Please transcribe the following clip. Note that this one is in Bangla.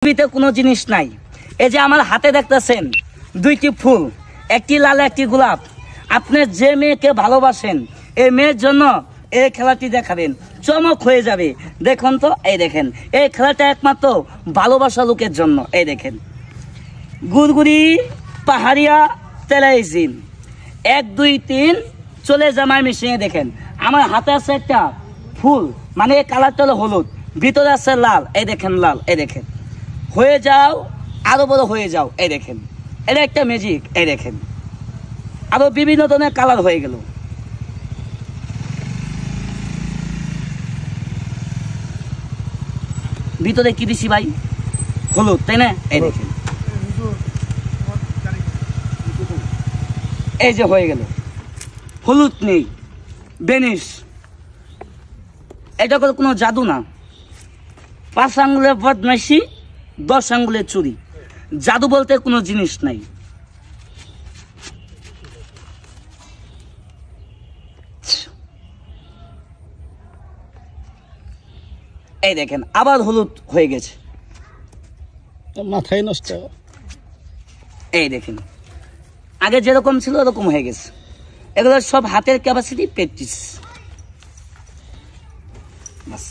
পৃথিবীতে কোনো জিনিস নাই। এই যে আমার হাতে দেখতেছেন দুইটি ফুল, একটি লাল একটি গোলাপ। আপনি যে মেয়েকে ভালোবাসেন এই মেয়ের জন্য এই খেলাটি দেখাবেন, চমক হয়ে যাবে। দেখুন তো, এই দেখেন এই খেলাটা একমাত্র ভালোবাসা লোকের জন্য। এই দেখেন গুড়গুড়ি পাহাড়িয়া তেলাইজিন 1 2 3 চলে জামাই মিশিয়ে। দেখেন আমার হাতে আছে একটা ফুল, মানে এই কালারটা হলো হলুদ, ভিতরে আছে লাল। এই দেখেন লাল, এই দেখেন হয়ে যাও, আরো বড় হয়ে যাও। এই দেখেন এটা একটা ম্যাজিক। এই দেখেন আরো বিভিন্ন ধরনের কালার হয়ে গেল। ভিতরে কি দিছি ভাই? হলুদ, তাই না? এই দেখেন এই যে হয়ে গেল, হলুদ নেই, বেনিশ। এটা কোনো জাদু না। 5 আঙ্গুলের বদমাইশি, 10 আঙ্গুলের চুরি। জাদু বলতে কোনো জিনিস নাই। এই দেখেন আবার হলুদ হয়ে গেছে, মাথায় নষ্ট। এই দেখেন আগে যেরকম ছিল ওরকম হয়ে গেছে। এগুলো সব হাতের ক্যাপাসিটি, প্র্যাকটিস। বাস।